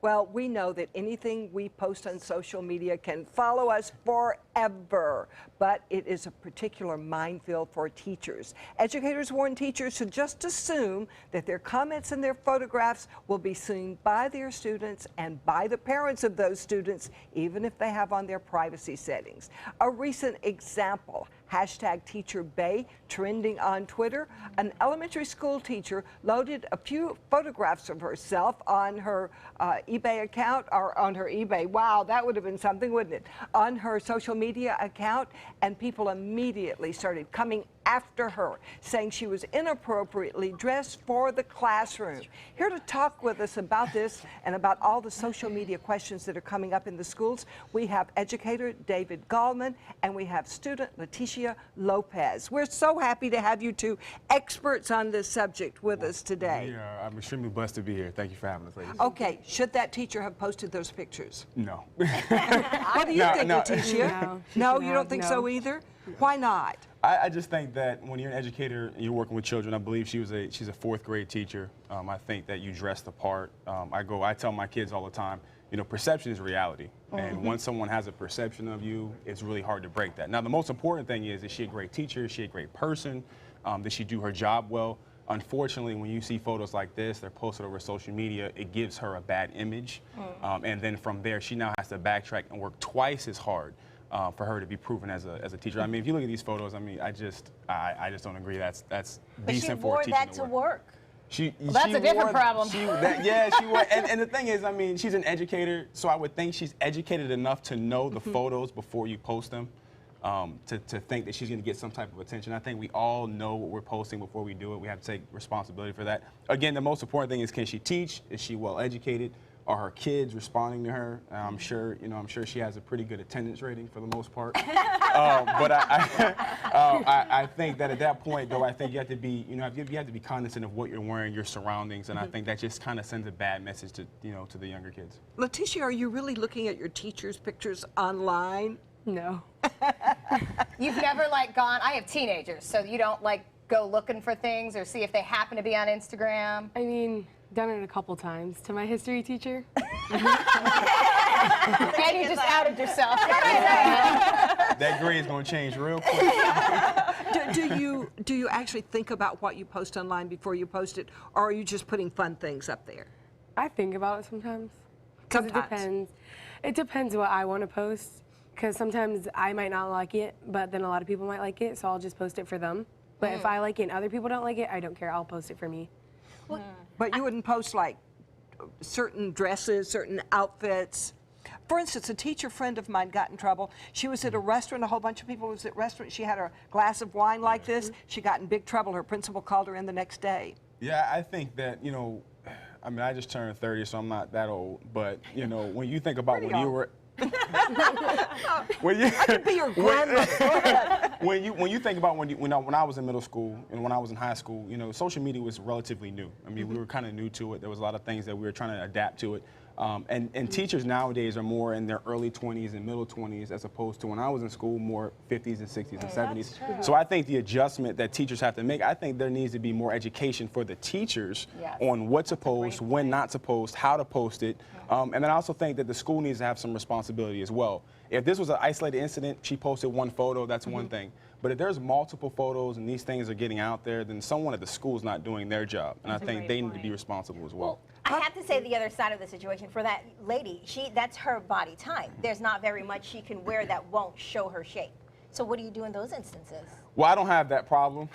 Well, we know that anything we post on social media can follow us forever, but it is a particular minefield for teachers. Educators warn teachers to just assume that their comments and their photographs will be seen by their students and by the parents of those students, even if they have on their privacy settings. A recent example, #TeacherBay, trending on Twitter. An elementary school teacher loaded a few photographs of herself on her eBay account, or on her eBay, wow, that would have been something, wouldn't it? On her social media account, and people immediately started coming after her, saying she was inappropriately dressed for the classroom. Here to talk with us about this and about all the social media questions that are coming up in the schools, we have educator David Gallman and we have student Leticia Lopez. We're so happy to have you two experts on this subject with us today. I'm extremely blessed to be here. Thank you for having us, ladies. Okay, should that teacher have posted those pictures? No. What do you think, Leticia? No, you don't think so either? Why not? I just think that when you're an educator and you're working with children, I believe she's a fourth grade teacher. I think that you dress the part. I tell my kids all the time, you know, perception is reality. And once someone has a perception of you, it's really hard to break that. Now, the most important thing is she a great teacher? Is she a great person? Does she do her job well? Unfortunately, when you see photos like this, they're posted over social media, it gives her a bad image. And then from there, she now has to backtrack and work twice as hard for her to be proven as a teacher. I mean, if you look at these photos, I mean, I just don't agree that's decent for a teacher to work. Well, that's a different problem. She wore, and the thing is, I mean, she's an educator, so I would think she's educated enough to know the photos before you post them, to think that she's going to get some type of attention. I think we all know what we're posting before we do it. We have to take responsibility for that. Again, the most important thing is, can she teach? Is she well educated? Are her kids responding to her? I'm sure she has a pretty good attendance rating for the most part. But I think that at that point, though, I think you have to be, you have to be cognizant of what you're wearing, your surroundings, and I think that just kind of sends a bad message to, to the younger kids. Leticia, are you really looking at your teacher's pictures online? No. You've never gone, I have teenagers, so you don't go looking for things or see if they happen to be on Instagram? I mean, done it a couple times to my history teacher. And you just outed yourself. That grade's gonna change real quick. Do you actually think about what you post online before you post it, or are you just putting fun things up there? I think about it sometimes. 'Cause it depends. It depends what I want to post, because sometimes I might not like it, but then a lot of people might like it, so I'll just post it for them. But if I like it and other people don't like it, I don't care. I'll post it for me. Well, but you wouldn't post certain dresses, certain outfits. For instance, a teacher friend of mine got in trouble. She was at a restaurant, a whole bunch of people was at a restaurant. She had a glass of wine like this. She got in big trouble. Her principal called her in the next day. Yeah, I think that, I mean, I just turned 30, so I'm not that old. But, when you think about when you were... I could be your grandmother. When you think about when I was in middle school and when I was in high school, social media was relatively new. I mean, we were kind of new to it. There was a lot of things that we were trying to adapt to it. And teachers nowadays are more in their early 20s and middle 20s as opposed to when I was in school, more 50s and 60s and 70s. So I think the adjustment that teachers have to make, I think there needs to be more education for the teachers on what to post, when not to post, how to post it. And then I also think that the school needs to have some responsibility as well. If this was an isolated incident, she posted one photo, that's one thing. But if there's multiple photos and these things are getting out there, then someone at the school is not doing their job. And I think they need to be responsible as well. I have to say the other side of the situation for that lady, that's her body type. There's not very much she can wear that won't show her shape. So what do you do in those instances? Well, I don't have that problem.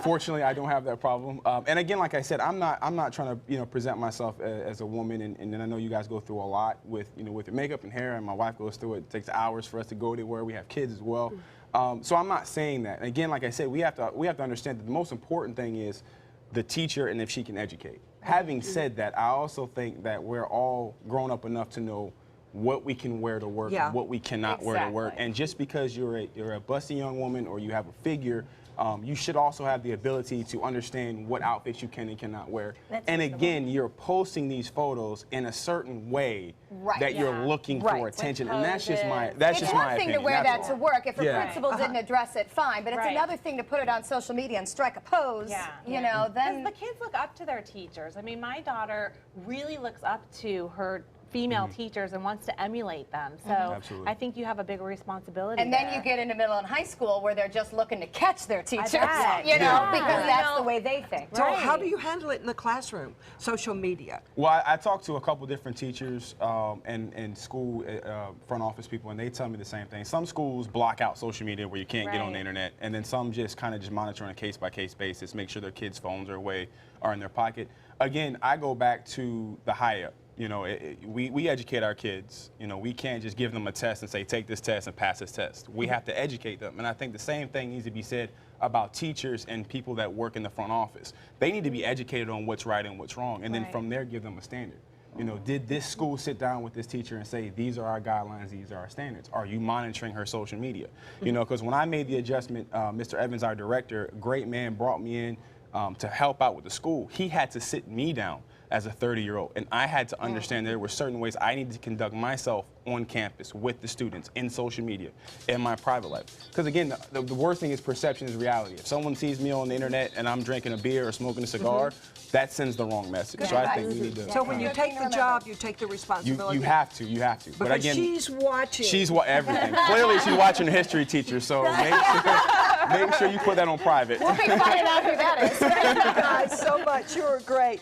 Fortunately, I don't have that problem. And again, like I said, I'm not trying to present myself as a woman. And then I know you guys go through a lot with with your makeup and hair, and my wife goes through it. It takes hours for us to go to where we have kids as well. So I'm not saying that. And again, like I said, we have to understand that the most important thing is the teacher and if she can educate. Having said that, I also think that we're all grown up enough to know what we can wear to work, and what we cannot wear to work. And just because you're a busty young woman or you have a figure, you should also have the ability to understand what outfits you can and cannot wear. That's And reasonable. again, you're posting these photos in a certain way Right. that you're Yeah. looking Right. for attention, and that's just poses. my that's It's just one my thing opinion. to wear that That's to all. work. If a Yeah. principal didn't address it, fine. But it's Right. another thing to put it on social media and strike a pose. Yeah. You know, Because then the kids look up to their teachers. I mean, my daughter really looks up to her female teachers and wants to emulate them. So Absolutely. I think you have a bigger responsibility. and then there. you get into middle and high school where they're just looking to catch their teachers. bet. You know, Yeah. because You that's know- the way they think. So how Right. do you handle it in the classroom? Social media. Well, I talked to a couple different teachers and school front office people, and they tell me the same thing. Some schools block out social media where you can't get on the Right. internet, and then some just kind of just monitor on a case-by-case basis, make sure their kids' phones are away or in their pocket. Again, I go back to the high up. You know, we educate our kids. You know, we can't just give them a test and say, take this test and pass this test. We have to educate them. And I think the same thing needs to be said about teachers and people that work in the front office. They need to be educated on what's right and what's wrong, and then Right. from there give them a standard. You know, did this school sit down with this teacher and say, these are our guidelines, these are our standards? Are you monitoring her social media? You know, because when I made the adjustment, Mr. Evans, our director, great man, brought me in to help out with the school. He had to sit me down as a 30-year-old, and I had to understand there were certain ways I needed to conduct myself on campus with the students, in social media, in my private life. Because again, the worst thing is perception is reality. If someone sees me on the internet and I'm drinking a beer or smoking a cigar, that sends the wrong message. So I think we need to. So when you take the job, you take the You responsibility. have to. But Because again, she's watching. she's everything. Clearly, she's watching a history teacher. So make sure you put that on private. We'll be finding out who that is. Thank you guys so much. You were great.